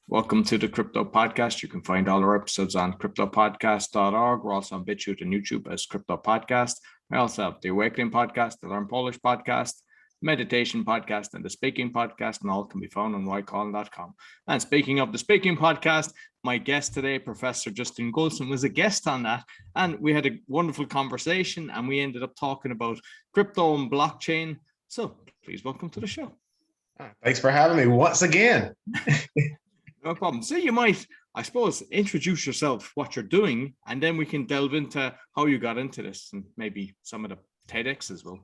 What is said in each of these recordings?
Welcome to the Crypto Podcast. You can find all our episodes on cryptopodcast.org. We're also on BitChute and YouTube as Crypto Podcast. I also have the Awakening Podcast, the Learn Polish Podcast, Meditation Podcast, and the Speaking Podcast, and all can be found on ycall.com. And speaking of the Speaking Podcast, my guest today, Professor Dr Goldston, was a guest on that, and we had a wonderful conversation, and we ended up talking about crypto and blockchain. So please welcome to the show. Thanks for having me once again. No problem. So you might, I suppose, introduce yourself, what you're doing, and then we can delve into how you got into this and maybe some of the TEDx as well.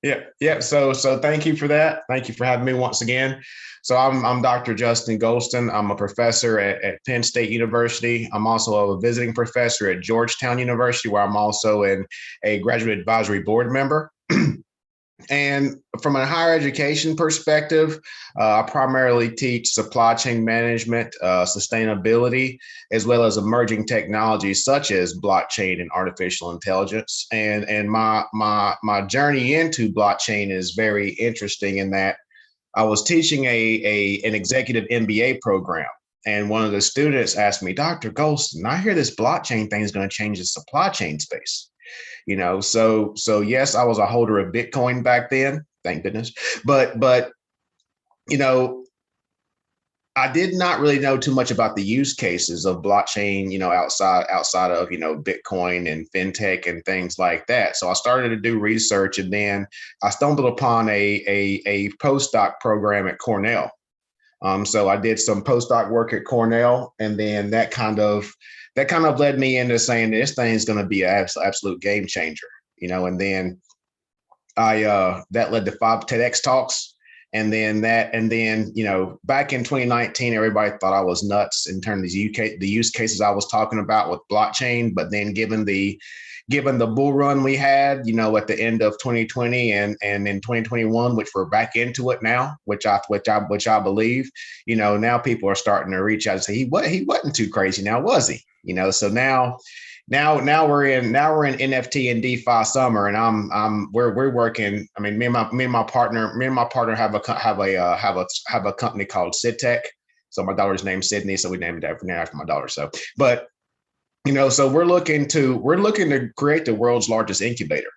Yeah. So thank you for that. Thank you for having me once again. So I'm Dr. Dr Goldston. I'm a professor at Penn State University. I'm also a visiting professor at Georgetown University, where I'm also a graduate advisory board member. And from a higher education perspective, I primarily teach supply chain management, sustainability, as well as emerging technologies such as blockchain and artificial intelligence. And my journey into blockchain is very interesting in that I was teaching an executive MBA program. And one of the students asked me, Dr. Goldston, I hear this blockchain thing is going to change the supply chain space. So yes, I was a holder of Bitcoin back then, thank goodness. But I did not really know too much about the use cases of blockchain, outside of, Bitcoin and fintech and things like that. So I started to do research, and then I stumbled upon a postdoc program at Cornell. So I did some postdoc work at Cornell, and then that kind of led me into saying this thing is going to be an absolute game changer, and then that led to 5 TEDx talks. And then back in 2019, everybody thought I was nuts in terms of the use cases I was talking about with blockchain. But then given the bull run we had, at the end of 2020 and in 2021, which we're back into it now, which I believe, now people are starting to reach out and say he wasn't too crazy now, was he? So now we're in NFT and DeFi summer, and we're working. I mean, me and my partner have a company called Sydtech. So my daughter's name's Sydney, so we named it after my daughter. So, but so we're looking to create the world's largest incubator.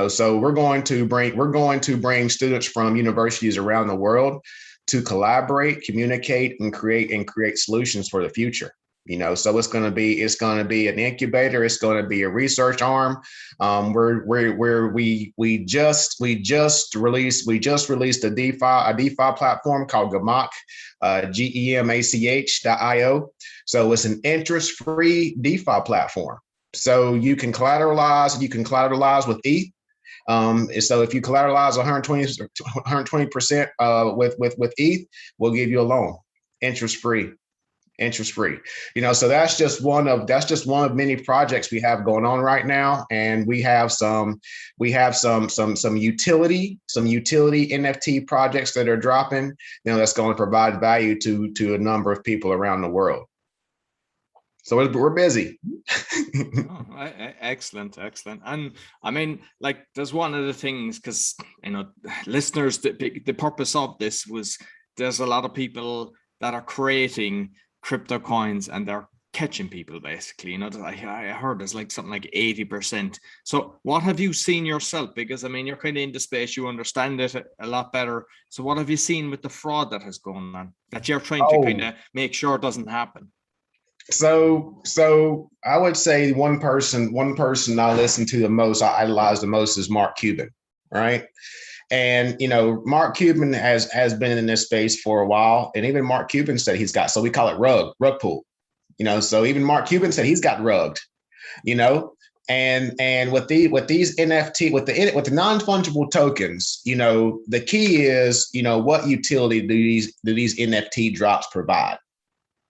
So we're going to bring students from universities around the world to collaborate, communicate, and create solutions for the future. So it's going to be an incubator. It's going to be a research arm. We just released a DeFi platform called Gemach, GEMACH.io. So it's an interest-free DeFi platform. So you can collateralize with ETH. So if you collateralize 120% with ETH, we'll give you a loan, interest-free. So that's just one of many projects we have going on right now. And we have some utility NFT projects that are dropping, that's going to provide value to a number of people around the world. So we're busy. Excellent. And I mean, there's one of the things, because, listeners, the purpose of this was there's a lot of people that are creating crypto coins and they're catching people, basically. I heard there's something like 80%. So what have you seen yourself? Because you're kind of in the space, you understand it a lot better. So what have you seen with the fraud that has gone on that you're trying to kind of make sure it doesn't happen? So I would say one person I listen to the most, I idolize the most, is Mark Cuban, right? And, Mark Cuban has been in this space for a while. And even Mark Cuban said he's got, so we call it rug pull, so even Mark Cuban said he's got rugged, and with these NFT, with the non-fungible tokens, the key is, what utility do these NFT drops provide?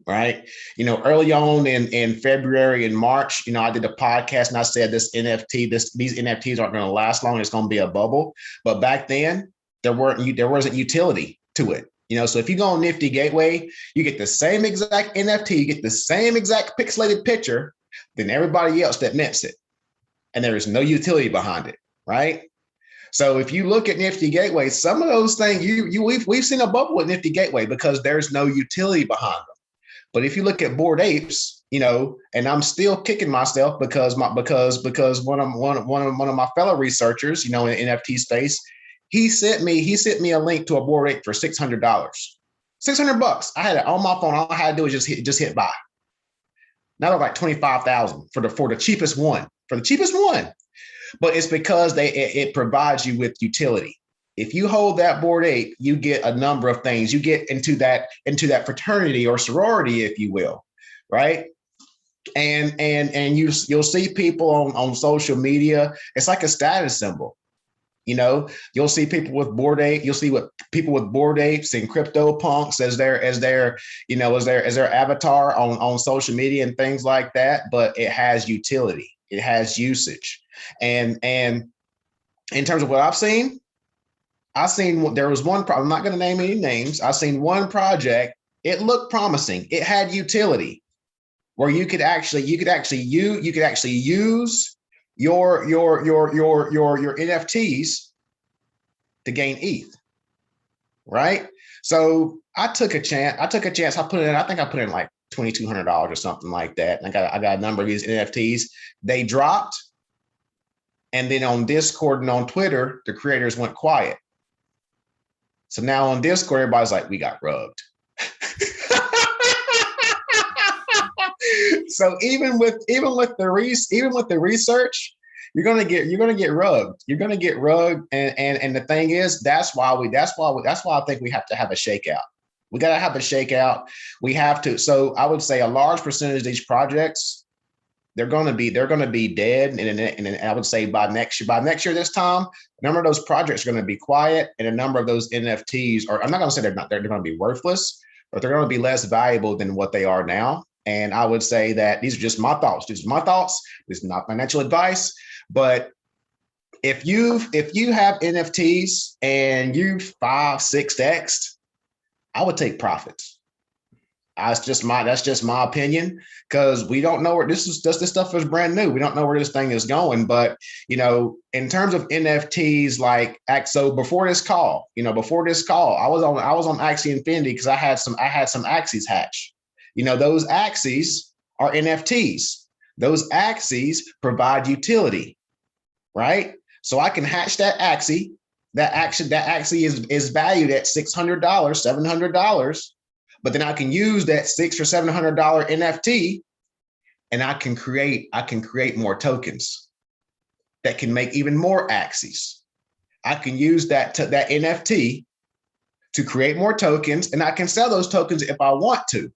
Right. Early on in February and March, I did a podcast and I said these NFTs aren't going to last long. It's going to be a bubble. But back then there wasn't utility to it. So if you go on Nifty Gateway, you get the same exact NFT, you get the same exact pixelated picture than everybody else that mints it. And there is no utility behind it. Right. So if you look at Nifty Gateway, some of those things we've seen a bubble with Nifty Gateway because there's no utility behind them. But if you look at Bored Apes, and I'm still kicking myself because one of my fellow researchers, in the NFT space, he sent me a link to a Bored Ape for $600. $600. I had it on my phone. All I had to do was just hit buy. Now they're like 25,000 for the cheapest one. For the cheapest one. But it's because it provides you with utility. If you hold that Bored Ape, you get a number of things. You get into that fraternity or sorority, if you will, right? And you'll see people on social media. It's like a status symbol. You'll see people with Bored Ape. You'll see people with Bored Apes and crypto punks as their avatar on social media and things like that. But it has utility. It has usage. And in terms of what I've seen there was one. I'm not going to name any names. I've seen one project. It looked promising. It had utility, where you could actually use your NFTs to gain ETH, right? So I took a chance. I think I put in like $2,200 or something like that. And I got a number of these NFTs. They dropped, and then on Discord and on Twitter, the creators went quiet. So now on Discord, everybody's like, we got rugged. So even with the research, you're gonna get rugged. You're gonna get rugged, and the thing is, that's why I think we have to have a shakeout. We got to have a shakeout. We have to. So I would say a large percentage of these projects, they're going to be dead, and I would say by next year this time, a number of those projects are going to be quiet, and a number of those NFTs, or I'm not going to say they're going to be worthless, but they're going to be less valuable than what they are now. And I would say that these are just my thoughts. This is not financial advice, but if you have NFTs and you 5-6x, I would take profits. That's just my opinion, because we don't know where this stuff is brand new. We don't know where this thing is going. But in terms of NFTs, so before this call, I was on Axie Infinity because I had some Axies hatch. Those Axies are NFTs. Those Axies provide utility, right? So I can hatch that Axie. That Axie is valued at $600, $700. But then I can use that $600 or $700 NFT, and I can create more tokens that can make even more Axies. I can use that NFT to create more tokens, and I can sell those tokens if I want to.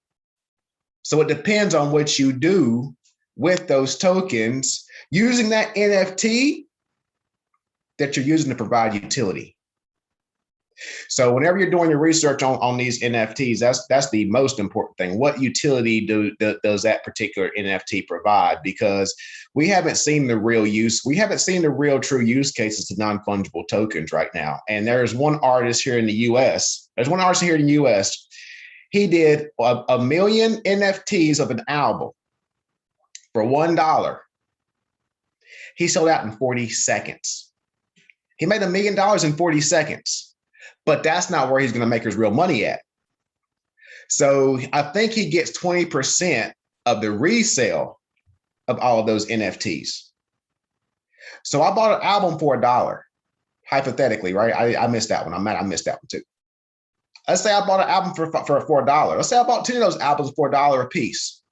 So it depends on what you do with those tokens using that NFT that you're using to provide utility. So whenever you're doing your research on these NFTs, that's the most important thing. What utility does that particular NFT provide? Because we haven't seen the real true use cases to non-fungible tokens right now. And there's one artist here in the US. He did a million NFTs of an album for $1. He sold out in 40 seconds. He made $1 million in 40 seconds. But that's not where he's going to make his real money at. So I think he gets 20% of the resale of all of those NFTs. So I bought an album for $1, hypothetically, right? I missed that one. I missed that one too. Let's say I bought an album for $4. Let's say I bought 10 of those albums for $1 a piece.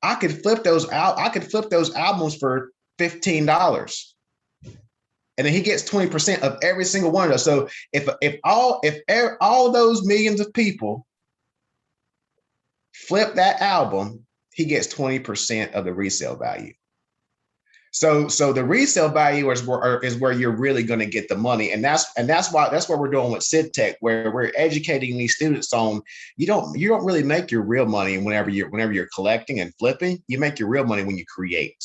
I could flip those albums for $15. And then he gets 20% of every single one of those. So if all those millions of people flip that album, he gets 20% of the resale value. So the resale value is where you're really going to get the money, and that's what we're doing with Sydtech, where we're educating these students on you don't really make your real money whenever you're collecting and flipping. You make your real money when you create.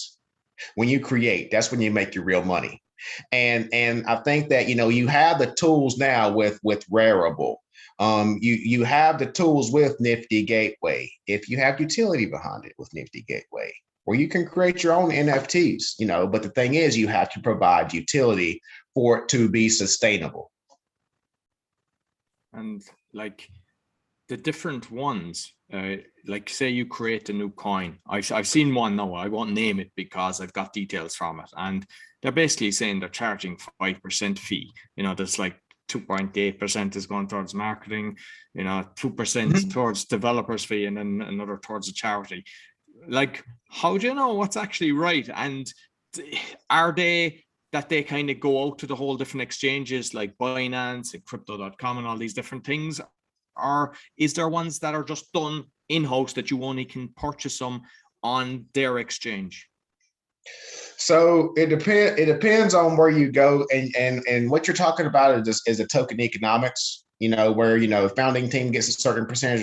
When you create, that's when you make your real money. And I think that you have the tools now with Rarible. You have the tools with Nifty Gateway. If you have utility behind it with Nifty Gateway, where you can create your own NFTs, but the thing is, you have to provide utility for it to be sustainable. And the different ones, like say you create a new coin. I've seen one now. I won't name it because I've got details from it, and they're basically saying they're charging 5% fee. That's like 2.8% is going towards marketing. 2% towards developers fee, and then another towards the charity. Like, how do you know what's actually right? And are they that they kind of go out to the whole different exchanges like Binance and crypto.com and all these different things? Or is there ones that are just done in-house that you only can purchase them on their exchange? So it depends on where you go, and what you're talking about is a token economics. Where the founding team gets a certain percentage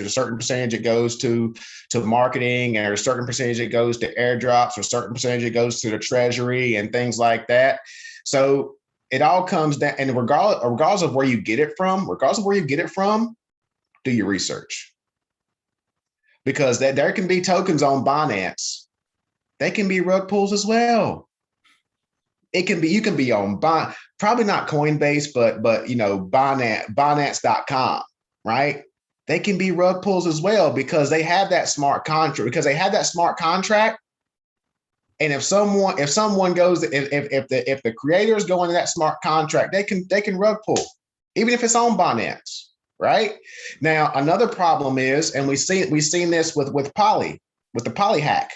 it goes to marketing, or a certain percentage it goes to airdrops, or a certain percentage it goes to the treasury and things like that. So it all comes down, and regardless of where you get it from, do your research, because there can be tokens on Binance. They can be rug pulls as well. You can be on probably not Coinbase, but Binance.com, right? They can be rug pulls as well, because they have that smart contract. And if someone goes, if the creators go into that smart contract, they can rug pull, even if it's on Binance, right? Now, another problem is, and we've seen this with Poly, with the Poly hack.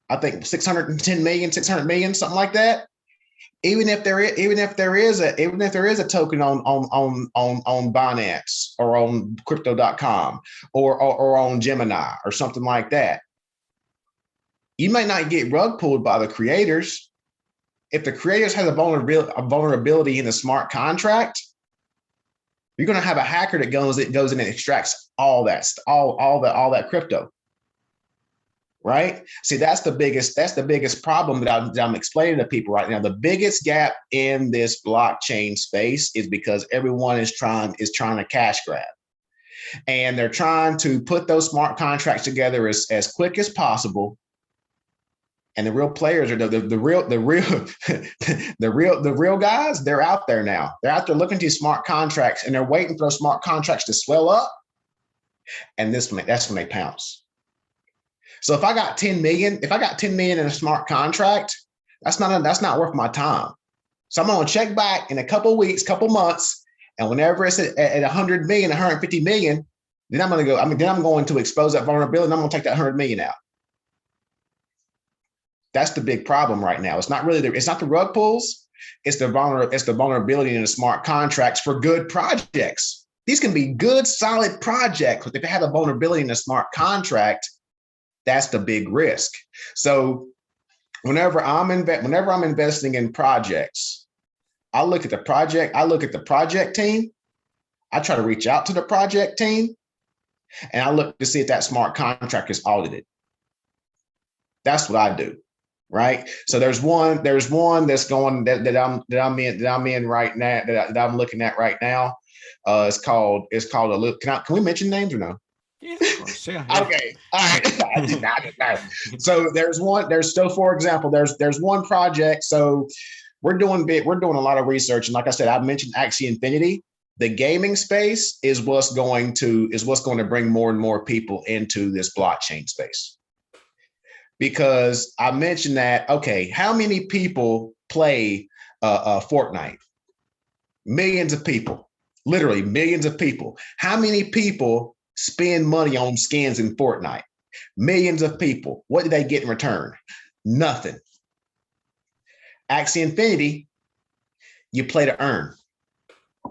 I think 600 million, something like that. Even if there is a token on Binance or on crypto.com or on Gemini or something like that, you might not get rug pulled by the creators. If the creators have a vulnerability in the smart contract, you're going to have a hacker that goes in and extracts all that crypto. Right? See, that's the biggest problem that I'm explaining to people right now. The biggest gap in this blockchain space is because everyone is trying to cash grab. And they're trying to put those smart contracts together as quick as possible. And the real players are the real guys, they're out there now. They're out there looking at these smart contracts, and they're waiting for those smart contracts to swell up. And that's when they pounce. So if I got 10 million in a smart contract, that's not worth my time. So I'm going to check back in a couple weeks, couple months, and whenever it's at 100 million, 150 million, then I'm going to expose that vulnerability, and I'm going to take that 100 million out. That's the big problem right now. It's not the rug pulls, it's the vulnerability in the smart contracts for good projects. These can be good, solid projects, but if they have a vulnerability in a smart contract, that's the big risk. So whenever I'm investing in projects, I look at the project team. I try to reach out to the project team, and I look to see if that smart contract is audited. That's what I do, right? So there's one that's going that I'm in right now that I'm looking at right now. It's called a loop. Can we mention names or no? Yeah, of course. Yeah. Okay. All right. I did not. So for example, there's one project. So we're doing a lot of research. And like I said, I mentioned Axie Infinity. The gaming space is what's going to bring more and more people into this blockchain space. Because I mentioned that, okay, how many people play Fortnite? Millions of people, literally millions of people. How many people spend money on skins in Fortnite? Millions of people. What do they get in return? Nothing. Axie Infinity, you play to earn.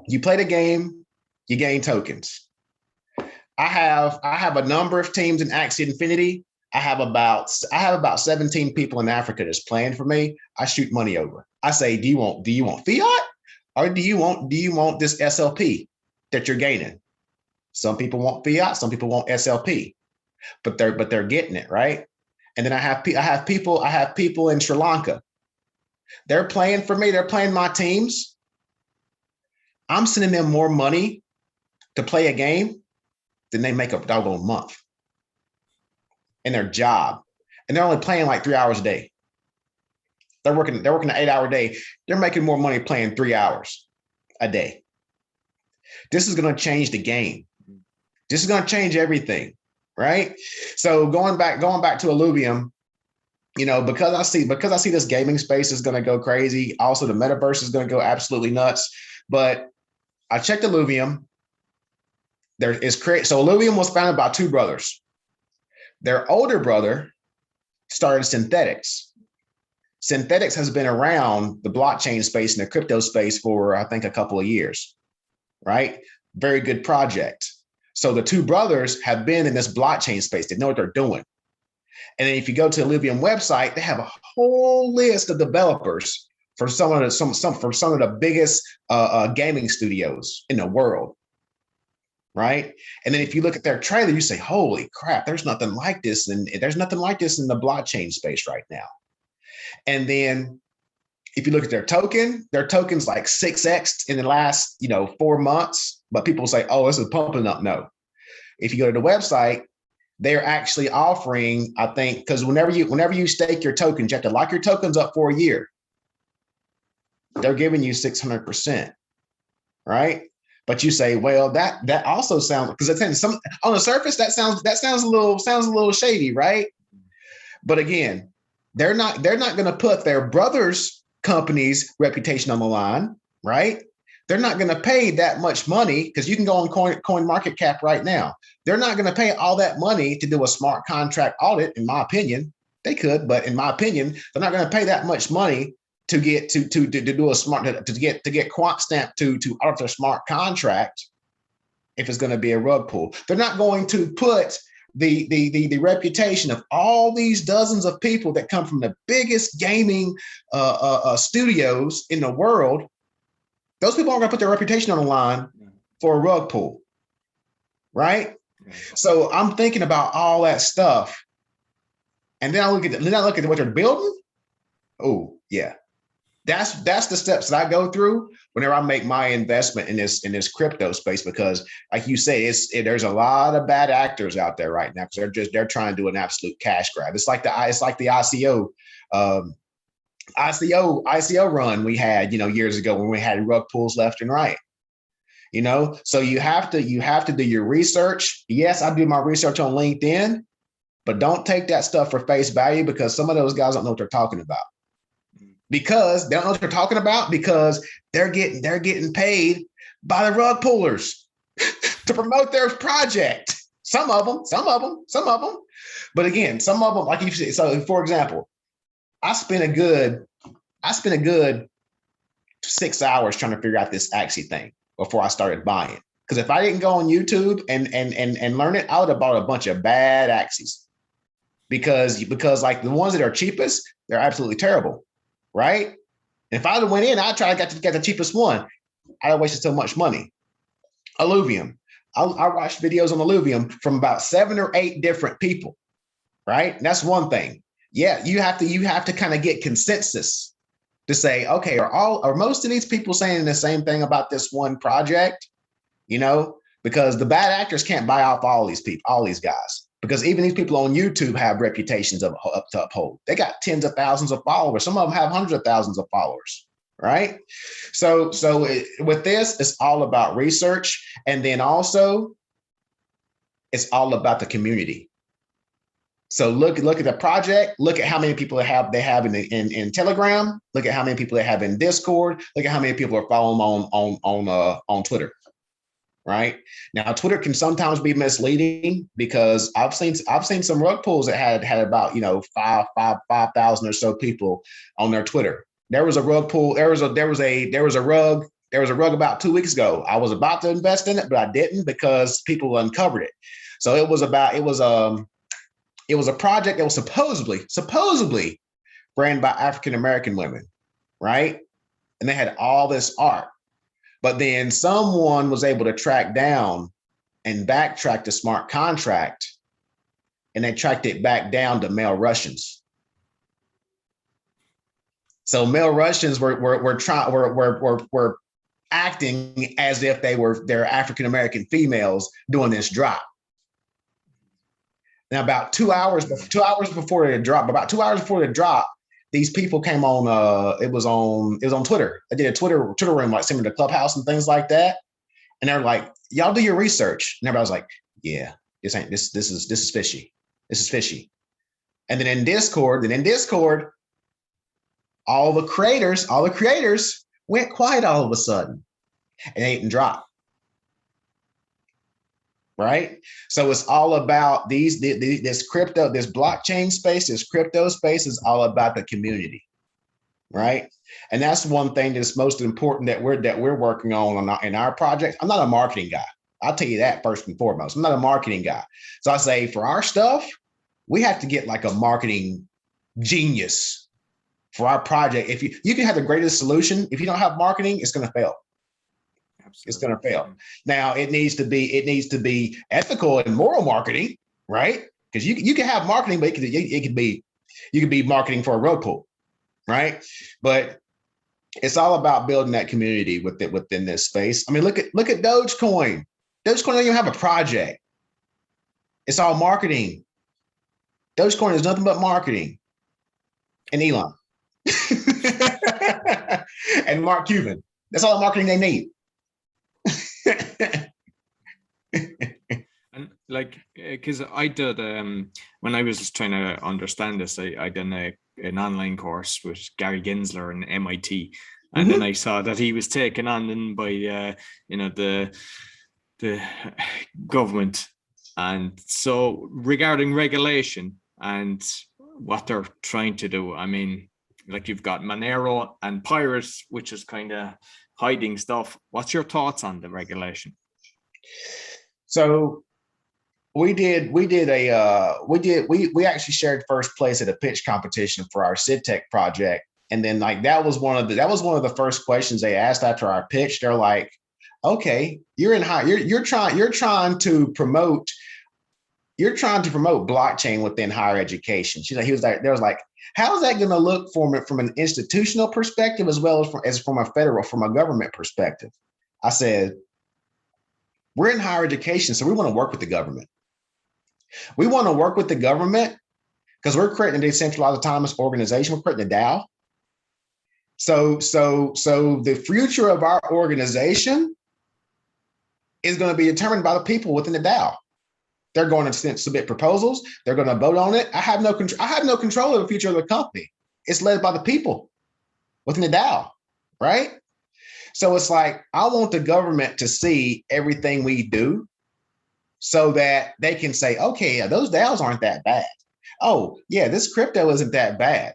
You play the game, you gain tokens. I have a number of teams in Axie Infinity. I have about 17 people in Africa that's playing for me. I shoot money over. I say, do you want fiat, or do you want this SLP that you're gaining? Some people want fiat, some people want SLP, but they're getting it, right? And then I have people in Sri Lanka. They're playing for me. They're playing my teams. I'm sending them more money to play a game than they make a doggone month in their job, and they're only playing like 3 hours a day. They're working an 8-hour day. They're making more money playing 3 hours a day. This is going to change the game. This is going to change everything, right? So going back to Illuvium, because I see this gaming space is going to go crazy. Also, the metaverse is going to go absolutely nuts. But I checked Illuvium. So Illuvium was founded by two brothers. Their older brother started Synthetics. Synthetics has been around the blockchain space and the crypto space for, I think, a couple of years, right? Very good project. So the two brothers have been in this blockchain space. They know what they're doing. And then if you go to the Illuvium website, they have a whole list of developers for some of the biggest gaming studios in the world, right? And then if you look at their trailer, you say, "Holy crap! There's nothing like this, and there's nothing like this in the blockchain space right now." And then if you look at their token's like 6x in the last 4 months. But people say, "Oh, this is pumping up." No, if you go to the website, they're actually offering, I think, because whenever you stake your tokens, you have to lock your tokens up for a year. They're giving you 600%, right? But you say, well, that also sounds, because on the surface that sounds a little shady, right? But again, they're not going to put their brother's company's reputation on the line, right? They're not going to pay that much money, because you can go on coin market cap right now. They're not going to pay all that money to do a smart contract audit. In my opinion, they could, but in my opinion, they're not going to pay that much money to get to do a smart to get quant stamp to audit their smart contract if it's going to be a rug pull. They're not going to put the reputation of all these dozens of people that come from the biggest gaming studios in the world. Those people aren't going to put their reputation on the line for a rug pull, right? So I'm thinking about all that stuff, and then I look at what they're building. Oh yeah, that's the steps that I go through whenever I make my investment in this crypto space, because like you say, there's a lot of bad actors out there right now, because they're trying to do an absolute cash grab. It's like the ICO. ICO run we had, years ago, when we had rug pulls left and right. So you have to do your research. Yes, I do my research on LinkedIn, but don't take that stuff for face value, because some of those guys don't know what they're talking about. Because they don't know what they're talking about, because they're getting paid by the rug pullers to promote their project. Some of them. But again, some of them, like you said, so for example, I spent a good 6 hours trying to figure out this Axie thing before I started buying. Because if I didn't go on YouTube and learn it, I would have bought a bunch of bad Axies. Because like the ones that are cheapest, they're absolutely terrible, right? And if I'd have went in, I'd try to get the cheapest one. I'd have wasted so much money. Illuvium. I watched videos on Illuvium from about 7 or 8 different people, right? And that's one thing. Yeah, you have to kind of get consensus to say, okay, are most of these people saying the same thing about this one project? Because the bad actors can't buy off all these people, all these guys, because even these people on YouTube have reputations up to uphold. They got tens of thousands of followers. Some of them have hundreds of thousands of followers, right? So with this, it's all about research, and then also it's all about the community. So look at the project. Look at how many people they have in Telegram. Look at how many people they have in Discord. Look at how many people are following them on Twitter. Right now, Twitter can sometimes be misleading, because I've seen some rug pulls that had about 5,000 or so people on their Twitter. There was a rug pull. There was a rug about 2 weeks ago. I was about to invest in it, but I didn't, because people uncovered it. So it was a project that was supposedly ran by African-American women, right? And they had all this art. But then someone was able to track down and backtrack the smart contract, and they tracked it back down to male Russians. So male Russians were acting as if they're African-American females doing this drop. Now, about 2 hours before the drop, these people came on. It was on Twitter. I did a Twitter room, like similar to Clubhouse and things like that. And they're like, "Y'all do your research." And everybody was like, yeah, this is fishy. This is fishy. And then in Discord, all the creators went quiet all of a sudden and they didn't drop. Right? So it's all about this blockchain space, this crypto space is all about the community. Right? And that's one thing that's most important that we're working on in our project. I'm not a marketing guy. I'll tell you that first and foremost. I'm not a marketing guy. So I say for our stuff, we have to get like a marketing genius for our project. If you can have the greatest solution, if you don't have marketing, it's going to fail. Absolutely. It's going to fail. Now it needs to be ethical and moral marketing, right? Because you can have marketing, but you could be marketing for a rug pull, right? But it's all about building that community within this space. I mean, look at Dogecoin. Dogecoin don't even have a project. It's all marketing. Dogecoin is nothing but marketing. And Elon. And Mark Cuban. That's all the marketing they need. And like, because I did when I was trying to understand this, I done an online course with Gary Gensler in MIT, and then I saw that he was taken on then by the government, and so regarding regulation and what they're trying to do, I mean, like you've got Monero and Pirates, which is kind of hiding stuff. What's your thoughts on the regulation? So we actually shared first place at a pitch competition for our Sydtech project. And then like that was one of the first questions they asked after our pitch. They're like, okay, you're trying to promote blockchain within higher education. He was like, how is that going to look from an institutional perspective as well as from a government perspective? I said, we're in higher education, so we want to work with the government. We want to work with the government because we're creating a decentralized autonomous organization. We're creating a DAO. So the future of our organization is going to be determined by the people within the DAO. They're going to submit proposals. They're going to vote on it. I have no control of the future of the company. It's led by the people within the DAO, right? So it's like, I want the government to see everything we do so that they can say, okay, yeah, those DAOs aren't that bad. Oh, yeah, this crypto isn't that bad.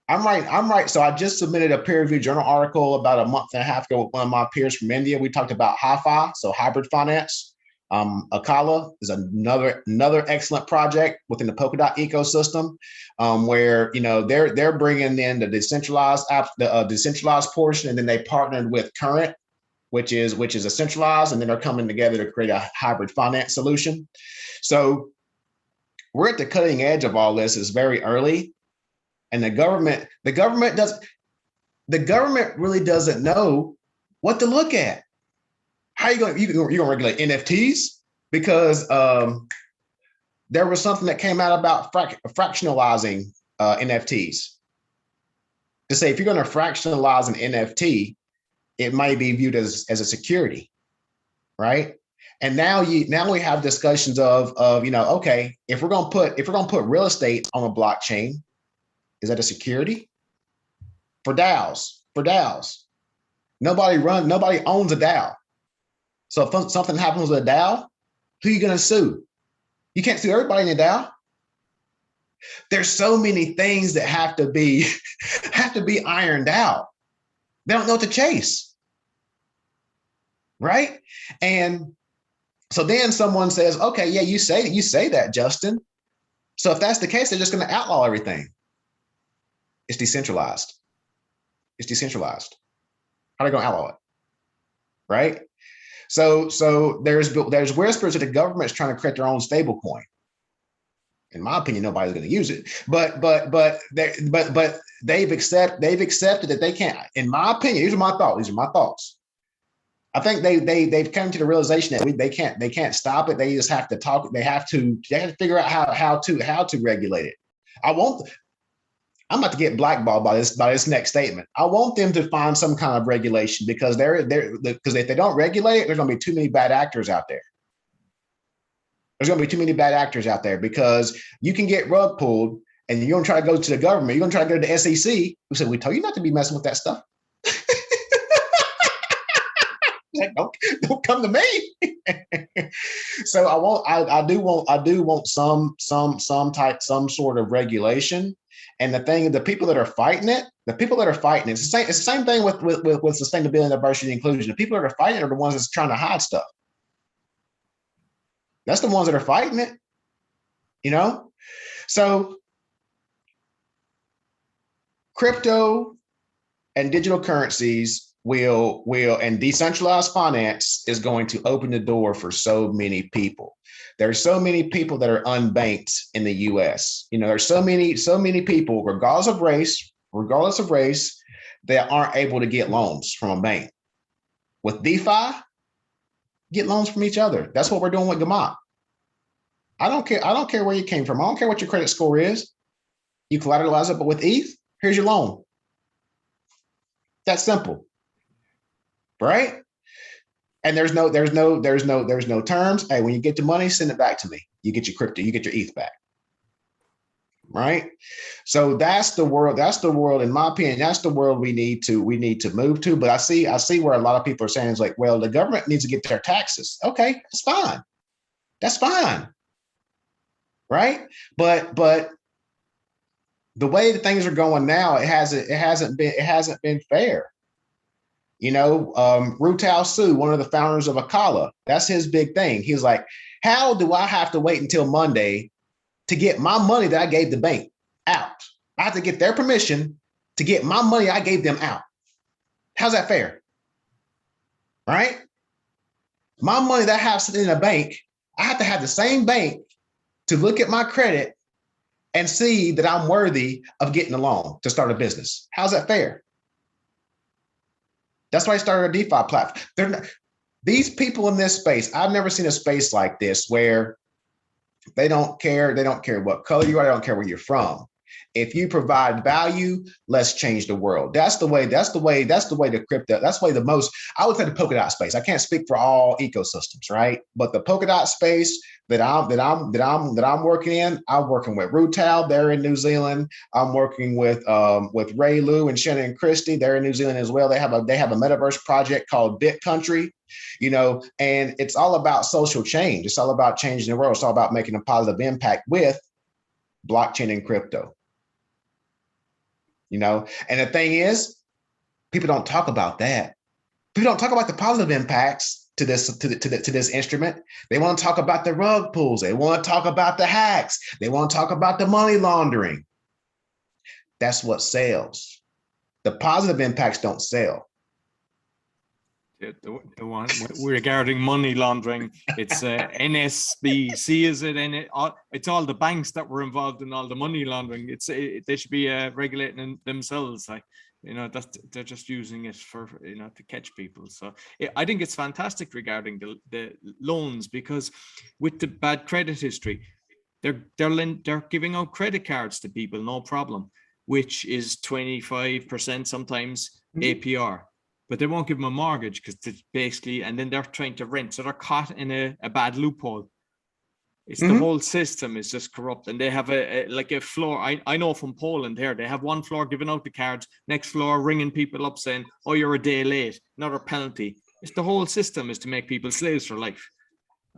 I'm right. So I just submitted a peer-reviewed journal article about a month and a half ago with one of my peers from India. We talked about HiFi, so hybrid finance. Akala is another excellent project within the Polkadot ecosystem, where they're bringing in the decentralized decentralized portion, and then they partnered with Current, which is a centralized, and then they're coming together to create a hybrid finance solution. So we're at the cutting edge of all this. It's very early, and the government really doesn't know what to look at. How are you going to regulate NFTs? Because there was something that came out about fractionalizing NFTs. To say if you're going to fractionalize an NFT, it might be viewed as a security, right? And now we have discussions of okay, if we're going to put real estate on a blockchain, is that a security? For DAOs, nobody owns a DAO. So if something happens with a DAO, who are you going to sue? You can't sue everybody in the DAO. There's so many things that have to be ironed out. They don't know what to chase, right? And so then someone says, okay, yeah, you say that, Justin. So if that's the case, they're just going to outlaw everything. It's decentralized. How are they going to outlaw it, right? So there's whispers that the government's trying to create their own stable coin. In my opinion, nobody's going to use it. But they've accepted that they can't. In my opinion, these are my thoughts. I think they've come to the realization that they can't stop it. They just have to talk. They have to figure out how to regulate it. I'm about to get blackballed by this next statement. I want them to find some kind of regulation because because if they don't regulate it, there's going to be too many bad actors out there. There's going to be too many bad actors out there because you can get rug pulled and you're going to try to go to the government. You're going to try to go to the SEC. Who said, we told you not to be messing with that stuff. Like, don't come to me. So I do want some sort of regulation. And the people that are fighting it, it's the same thing with sustainability, diversity, and inclusion. The people that are fighting it are the ones that's trying to hide stuff. That's the ones that are fighting it, So crypto and digital currencies and decentralized finance is going to open the door for so many people. There's so many people that are unbanked in the US. There's so many people, regardless of race, that aren't able to get loans from a bank. With DeFi, get loans from each other. That's what we're doing with Gamak. I don't care where you came from. I don't care what your credit score is. You collateralize it, but with ETH, here's your loan. That's simple, right? And there's no terms. Hey, when you get the money, send it back to me. You get your crypto, you get your ETH back, right? So that's the world. That's the world, in my opinion. That's the world we need to move to. But I see where a lot of people are saying is like, well, the government needs to get their taxes. Okay, that's fine. That's fine, right? But the way that things are going now, it hasn't been fair. Rutal Su, one of the founders of Akala, that's his big thing. He's like, how do I have to wait until Monday to get my money that I gave the bank out? I have to get their permission to get my money I gave them out. How's that fair? Right? My money that I have sitting in a bank, I have to have the same bank to look at my credit and see that I'm worthy of getting a loan to start a business. How's that fair? That's why I started a DeFi platform. These people in this space, I've never seen a space like this where they don't care. They don't care what color you are. They don't care where you're from. If you provide value, let's change the world. That's the way the crypto, that's the way the most, I would say the Polkadot space. I can't speak for all ecosystems, right? But the Polkadot space that I'm working in, I'm working with Rutal, they're in New Zealand. I'm working with Ray Lu and Shannon Christie, they're in New Zealand as well. They have a metaverse project called Bit Country, and it's all about social change. It's all about changing the world. It's all about making a positive impact with blockchain and crypto. And the thing is, people don't talk about that. People don't talk about the positive impacts to this instrument. They want to talk about the rug pulls. They want to talk about the hacks. They want to talk about the money laundering. That's what sells. The positive impacts don't sell. The one regarding money laundering, it's NSBC, is it? And it's all the banks that were involved in all the money laundering. They should be regulating themselves. They're just using it for to catch people. So I think it's fantastic regarding the loans, because with the bad credit history, they're giving out credit cards to people, no problem, which is 25% sometimes APR. But they won't give them a mortgage because it's basically, and then they're trying to rent. So they're caught in a bad loophole. It's the whole system is just corrupt. And they have a floor. I know from Poland here, they have one floor giving out the cards, next floor ringing people up saying, oh, you're a day late, another penalty. It's the whole system is to make people slaves for life.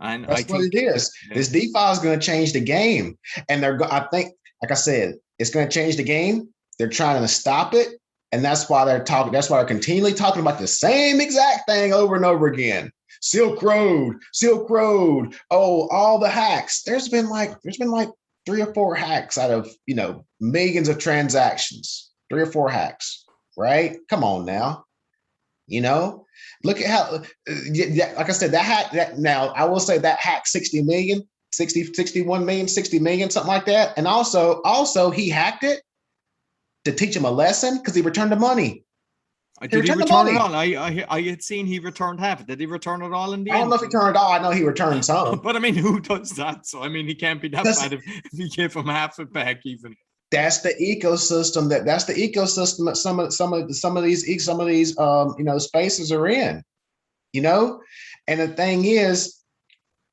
And that's what it is. Yeah. This DeFi is going to change the game. And I think, like I said, it's going to change the game. They're trying to stop it. And that's why they're talking. That's why they're continually talking about the same exact thing over and over again. Silk Road. Oh, all the hacks. There's been like 3 or 4 hacks out of millions of transactions. 3 or 4 hacks, right? Come on now. Look at how. Like I said, that hack. Now I will say that hack 60 million, 61 million, 60 million, something like that. And also he hacked it to teach him a lesson because he returned the money. Did he return it all? I had seen he returned half. Did he return it all in the end? I don't know if he returned it all. I know he returned some. But I mean, who does that? So I mean, he can't be that bad if he gave him half it back even. That's the ecosystem that some of these spaces are in. And the thing is,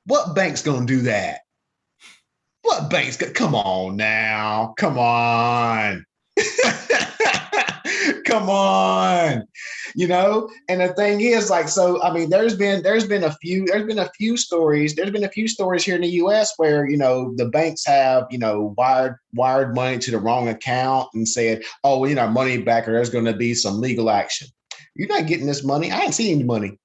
What bank's gonna do that? What bank's gonna come on now? Come on. Come on, and the thing is, like, so I mean, there's been a few stories here in the US where the banks have wired money to the wrong account and said, oh, we need our money back or there's going to be some legal action. You're not getting this money. I ain't seen any money.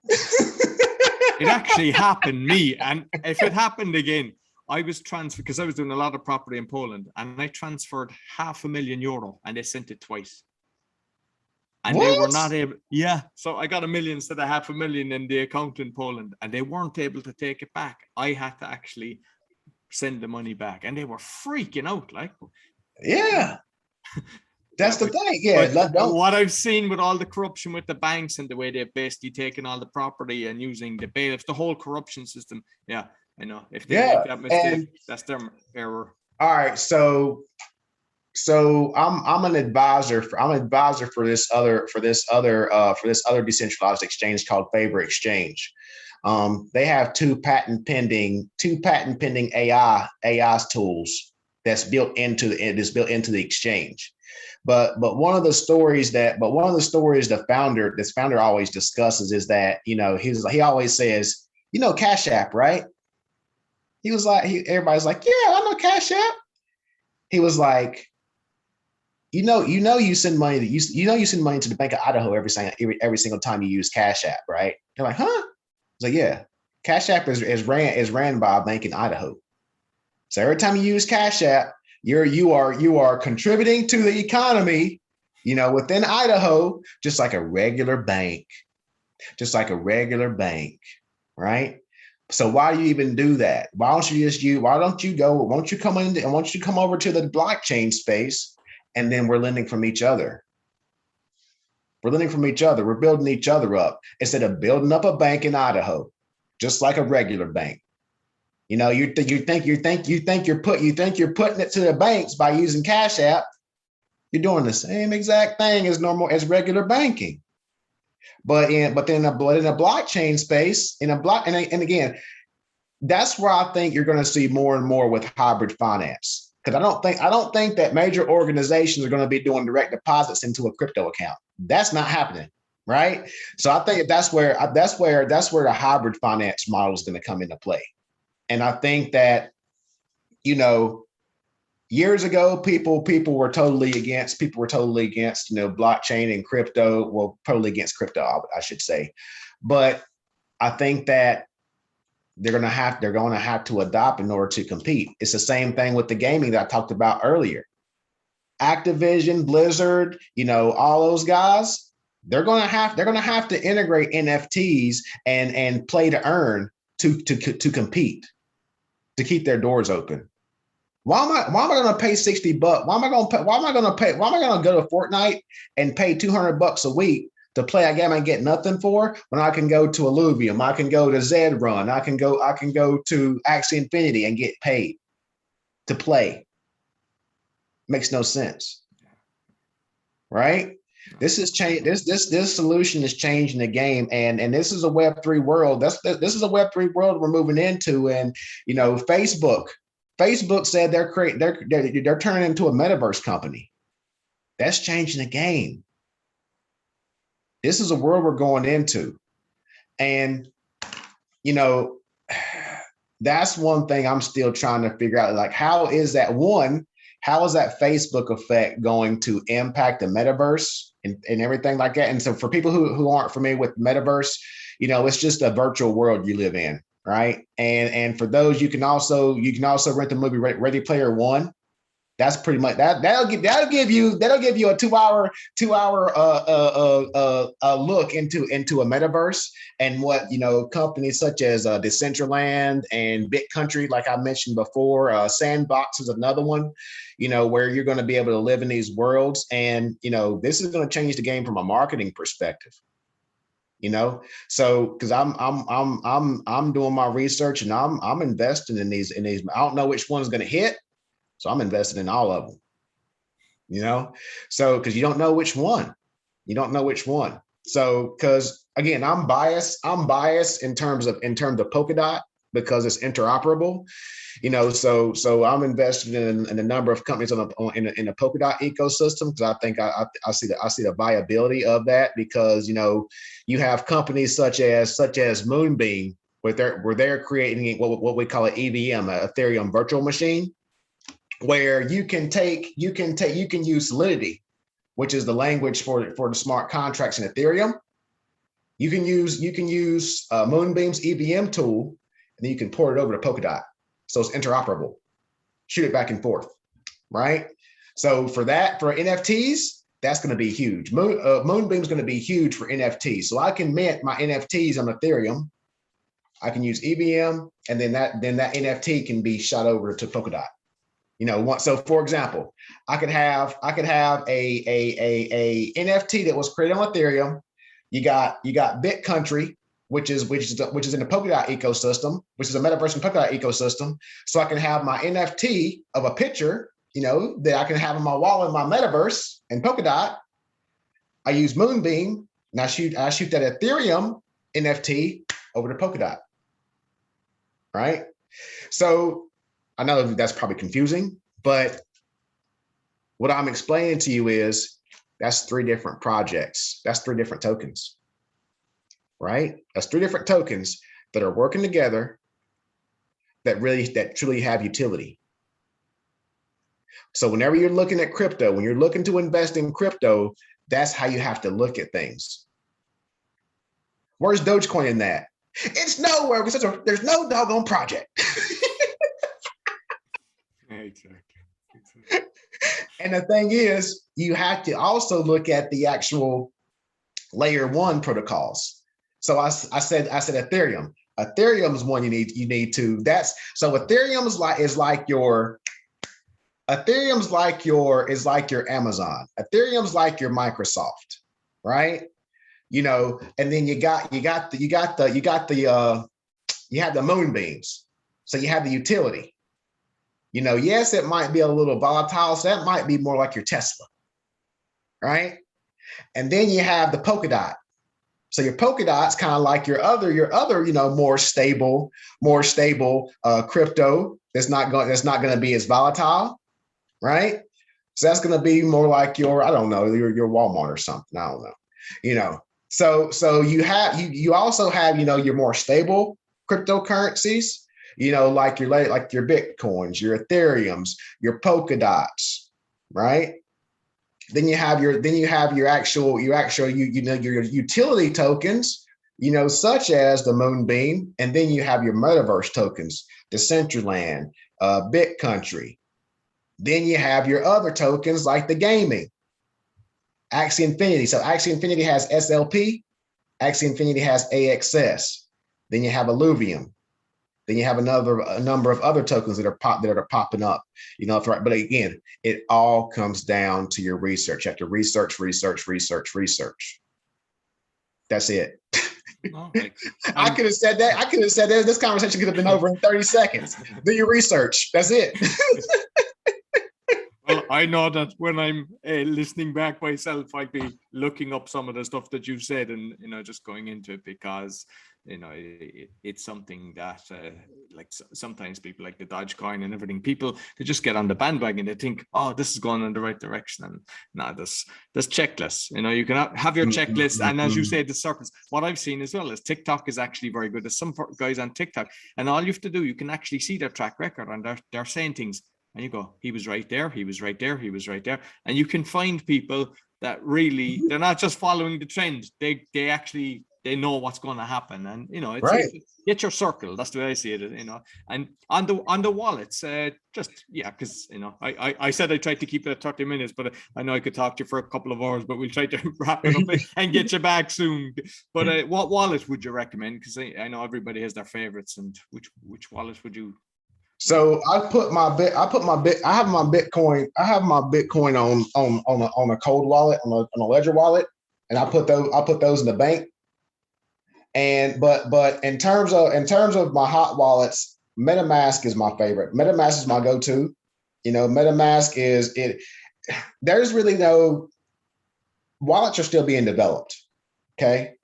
It actually happened me, and if it happened again, I was transferred because I was doing a lot of property in Poland, and I transferred €500,000 and they sent it twice. And what? They were not able. Yeah. So I got $1 million instead of $500,000 in the account in Poland, and they weren't able to take it back. I had to actually send the money back, and they were freaking out. Like, yeah. That's the thing. Yeah. What I've seen with all the corruption with the banks and the way they've basically taken all the property and using the bailiffs, the whole corruption system. Yeah, I know. If they make that mistake, that's their error. All right. So I'm an advisor for this other decentralized exchange called Favor Exchange. They have two patent pending AI tools that's built into the exchange. But one of the stories the founder always discusses is that he always says, Cash App, right? He was like, everybody's like, yeah, I know Cash App. He was like, you send money to the Bank of Idaho every single time you use Cash App, right? They're like, huh? It's like, yeah, Cash App is ran by a bank in Idaho. So every time you use Cash App, you are contributing to the economy, within Idaho, just like a regular bank, right? So why do you even do that? Why don't you come over to the blockchain space, and then we're lending from each other. We're building each other up instead of building up a bank in Idaho, just like a regular bank. You think you're putting it to the banks by using Cash App. You're doing the same exact thing as regular banking. But in a blockchain space, and again, that's where I think you're going to see more and more with hybrid finance. Because I don't think that major organizations are going to be doing direct deposits into a crypto account. That's not happening, right? So I think that's where the hybrid finance model is going to come into play. And I think that, years ago, people were totally against blockchain and crypto. Well, totally against crypto, I should say. But I think that they're going to have to adopt in order to compete. It's the same thing with the gaming that I talked about earlier. Activision, Blizzard, all those guys, they're going to have to integrate NFTs and play to earn to compete, to keep their doors open. Why am I going to pay $60? Why am I going to go to Fortnite and pay $200 a week to play a game I get nothing for, when I can go to Illuvium, I can go to Zed Run, I can go to Axie Infinity and get paid to play? Makes no sense, right? This is change. This solution is changing the game, and this is a Web3 world. This is a Web3 world we're moving into, and Facebook said they're turning into a metaverse company. That's changing the game. This is a world we're going into. And, that's one thing I'm still trying to figure out. Like, how is that Facebook effect going to impact the metaverse and everything like that? And so for people who aren't familiar with metaverse, it's just a virtual world you live in, right? And for those, you can also rent the movie Ready Player One. That's pretty much that. That'll give you a 2-hour look into a metaverse, and what companies such as Decentraland and BitCountry, like I mentioned before, Sandbox is another one, where you're going to be able to live in these worlds, and this is going to change the game from a marketing perspective. So because I'm doing my research, and I'm investing in these. I don't know which one's going to hit. So I'm invested in all of them, so because you don't know which one. So because again, I'm biased in terms of Polkadot, because it's interoperable. So I'm invested in a number of companies in the Polkadot ecosystem, because I think I see the viability of that, because you have companies such as Moonbeam, where they're creating what we call an EVM, an Ethereum virtual machine, where you can use Solidity, which is the language for the smart contracts in Ethereum. You can use Moonbeam's EVM tool, and then you can port it over to Polkadot. So it's interoperable. Shoot it back and forth, right? So for NFTs, that's going to be huge. Moonbeam's going to be huge for NFTs. So I can mint my NFTs on Ethereum. I can use EVM, and then that NFT can be shot over to Polkadot. So for example, I could have a NFT that was created on Ethereum. You got BitCountry, which is in the Polkadot ecosystem, which is a metaverse and Polkadot ecosystem. So I can have my NFT of a picture, that I can have in my wallet, in my metaverse and Polkadot. I use Moonbeam, and I shoot that Ethereum NFT over to Polkadot. Right? So I know that's probably confusing, but what I'm explaining to you is that's 3 different projects. That's 3 different tokens, right? That's 3 different tokens that are working together that truly have utility. So whenever you're looking at crypto, when you're looking to invest in crypto, that's how you have to look at things. Where's Dogecoin in that? It's nowhere, because there's no doggone project. Exactly. And the thing is, you have to also look at the actual layer 1 protocols. So I said Ethereum. Ethereum is one you need to. Ethereum is like your Amazon. Ethereum's like your Microsoft, right? And then you have the Moonbeams. So you have the utility. Yes, it might be a little volatile, so that might be more like your Tesla, right? And then you have the Polkadot. So your Polkadot's kind of like your other, more stable crypto that's not going to be as volatile, right? So that's going to be more like your Walmart or something. I don't know, So you also have your more stable cryptocurrencies. Like your Bitcoins, your Ethereums, your Polkadots, right? Then you have your actual your utility tokens, such as the Moonbeam, and then you have your metaverse tokens, Decentraland, BitCountry. Then you have your other tokens like the gaming, Axie Infinity. So Axie Infinity has SLP, Axie Infinity has AXS. Then you have Illuvium. Then you have a number of other tokens that are popping up, But again, it all comes down to your research. You have to research. That's it. No, I could have said that. This conversation could have been over in 30 seconds. Do your research. That's it. Well, I know that when I'm listening back myself, I'd be looking up some of the stuff that you've said and, just going into it, because, it's something that sometimes people like the Dogecoin and everything, people, they just get on the bandwagon. They think, oh, this is going in the right direction. And no, there's checklists. You can have your checklist. And as you say, the circles. What I've seen as well is TikTok is actually very good. There's some guys on TikTok, and all you have to do, you can actually see their track record, and they're saying things. And you go, he was right there, he was right there, he was right there. And you can find people that really, they're not just following the trend. They know what's going to happen. And, it's right. Get your circle. That's the way I see it, And on the wallets, because, I said I tried to keep it at 30 minutes, but I know I could talk to you for a couple of hours, but we'll try to wrap it up and get you back soon. But what wallet would you recommend? Because I know everybody has their favorites, and which wallet would you? So I have my Bitcoin on a cold wallet, on a Ledger wallet, and I put those in the bank. And but in terms of my hot wallets, MetaMask is my favorite. MetaMask is my go-to. MetaMask is it. There's really no wallets are still being developed. Okay.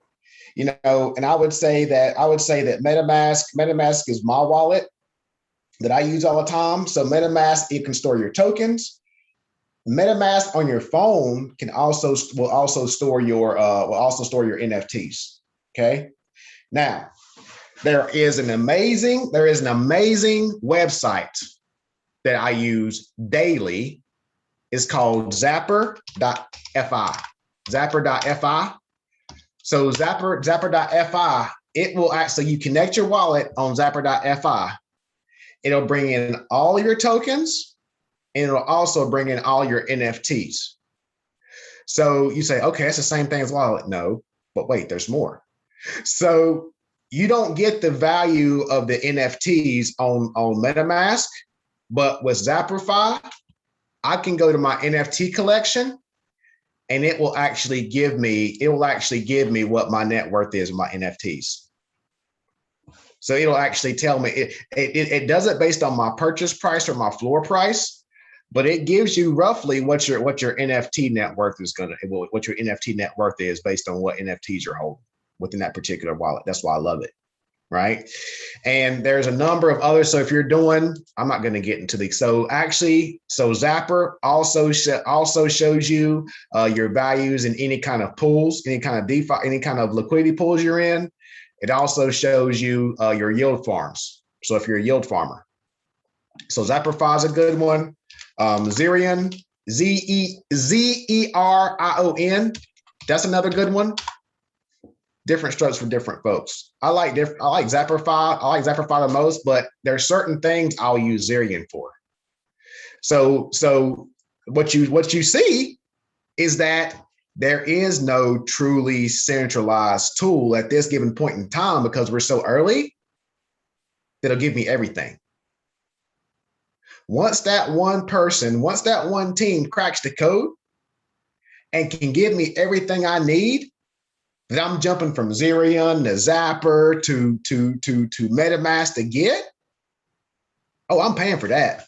And I would say that MetaMask is my wallet that I use all the time. So MetaMask, it can store your tokens. MetaMask on your phone will also store your NFTs. Okay. Now, there is an amazing website that I use daily. It's called Zapper.fi. Zapper.fi. So Zapper.fi, it will actually, you connect your wallet on Zapper.fi. It'll bring in all your tokens, and it'll also bring in all your NFTs. So you say, okay, that's the same thing as wallet. No, but wait, there's more. So you don't get the value of the NFTs on MetaMask, but with Zapperify, I can go to my NFT collection, and it will actually give me what my net worth is of my NFTs. So it'll actually tell me, it does it based on my purchase price or my floor price, but it gives you roughly what your NFT net worth is what your NFT net worth is based on what NFTs you're holding within that particular wallet. That's why I love it. Right. And there's a number of others. So if you're doing, I'm not going to get into these. So Zapper also shows you your values in any kind of pools, any kind of DeFi, any kind of liquidity pools you're in. It also shows you your yield farms. So if you're a yield farmer, so Zapperify is a good one. Zerion, Zerion, that's another good one. Different strokes for different folks. I like Zapperify. I like Zapperify the most, but there's certain things I'll use Zerion for. So what you see is that there is no truly centralized tool at this given point in time, because we're so early, that'll give me everything. Once that one team cracks the code and can give me everything I need, that I'm jumping from Zerion to Zapper to MetaMask to get, I'm paying for that.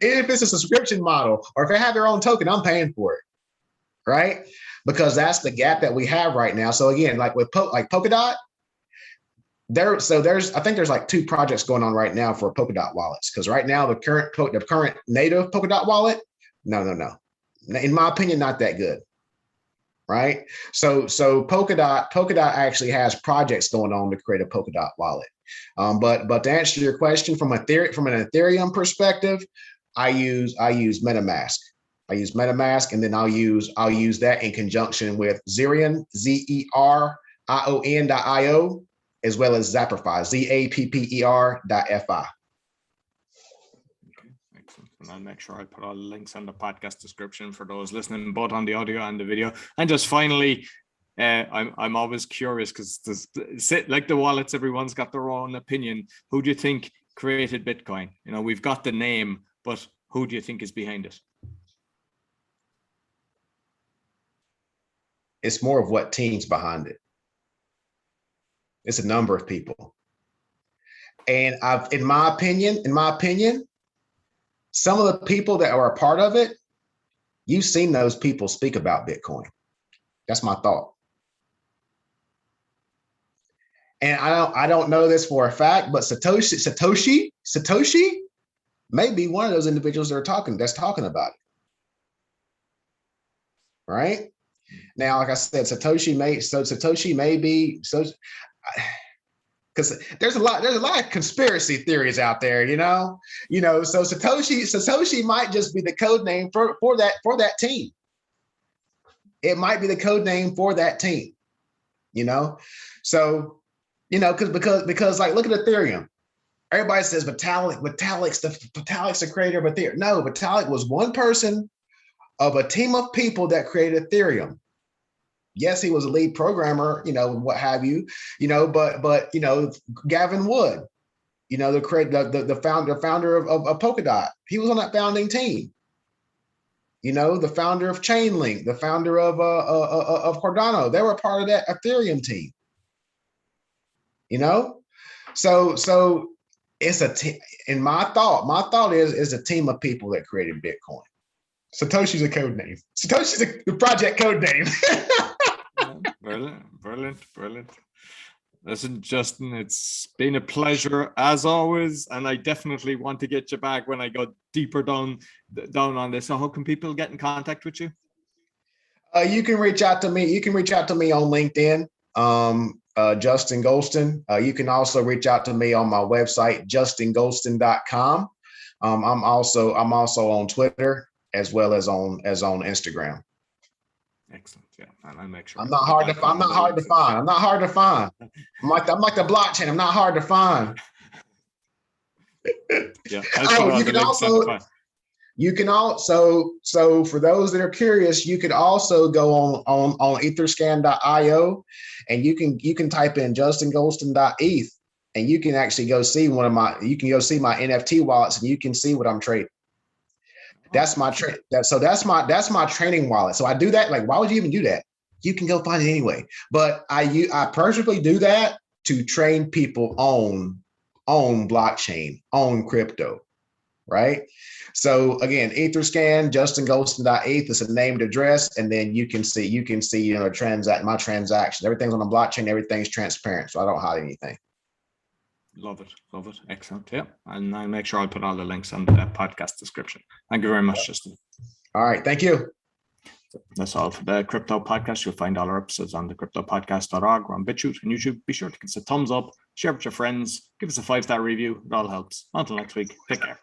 If it's a subscription model or if they have their own token, I'm paying for it, right? Because that's the gap that we have right now. So again, like with Polkadot, I think there's like 2 projects going on right now for Polkadot wallets. Because right now the current native Polkadot wallet, no, in my opinion, not that good. Right. So Polkadot actually has projects going on to create a Polkadot wallet. But to answer your question from an Ethereum perspective, I use MetaMask. I use MetaMask, and then I'll use that in conjunction with Zerion, Zerion.io, as well as Zapperify, Zapper.fi. And I'll make sure I put all the links on the podcast description for those listening, both on the audio and the video. And just finally, I'm always curious, because like the wallets, everyone's got their own opinion. Who do you think created Bitcoin? We've got the name, but who do you think is behind it? It's more of what team's behind it. It's a number of people. And in my opinion, some of the people that are a part of it, you've seen those people speak about Bitcoin. That's my thought. And I don't know this for a fact, but Satoshi may be one of those individuals that's talking about it. Right? Now, like I said, Satoshi may be so. Because there's a lot of conspiracy theories out there, So Satoshi might just be the code name for that team. It might be the code name for that team, So, because like, look at Ethereum. Everybody says Vitalik's the creator of Ethereum. No, Vitalik was one person of a team of people that created Ethereum. Yes, he was a lead programmer, what have you, but Gavin Wood, the founder of Polkadot, he was on that founding team. The founder of Chainlink, the founder of Cardano, they were part of that Ethereum team. So it's a team. And my thought is a team of people that created Bitcoin. Satoshi's a code name. Satoshi's the project code name. Brilliant. Listen, Justin, it's been a pleasure as always, and I definitely want to get you back when I go deeper down on this. So how can people get in contact with you? You can reach out to me. You can reach out to me on LinkedIn, Justin Goldston. You can also reach out to me on my website, justingoldston.com. I'm also on Twitter as well as on Instagram. Excellent. Yeah, and I'll make sure. I'm not hard to find. I'm not hard to find. I'm like the blockchain. I'm not hard to find. Yeah. You can also, so for those that are curious, you could also go on etherscan.io, and you can type in justingoldston.eth, and you can actually go see my NFT wallets, and you can see what I'm trading. That's my that's my training wallet. So I do that. Like, why would you even do that? You can go find it anyway. But I purposely do that to train people on blockchain, on crypto, right? So again, Etherscan, justingoldston.eth is a named address, and then you can see my transaction. Everything's on the blockchain. Everything's transparent, so I don't hide anything. Love it. Excellent. Yeah. And I'll make sure I'll put all the links on the podcast description. Thank you very much, Justin. All right. Thank you. That's all for the Crypto Podcast. You'll find all our episodes on thecryptopodcast.org or on BitChute and YouTube. Be sure to give us a thumbs up, share with your friends, give us a 5-star review. It all helps. Until next week, take care.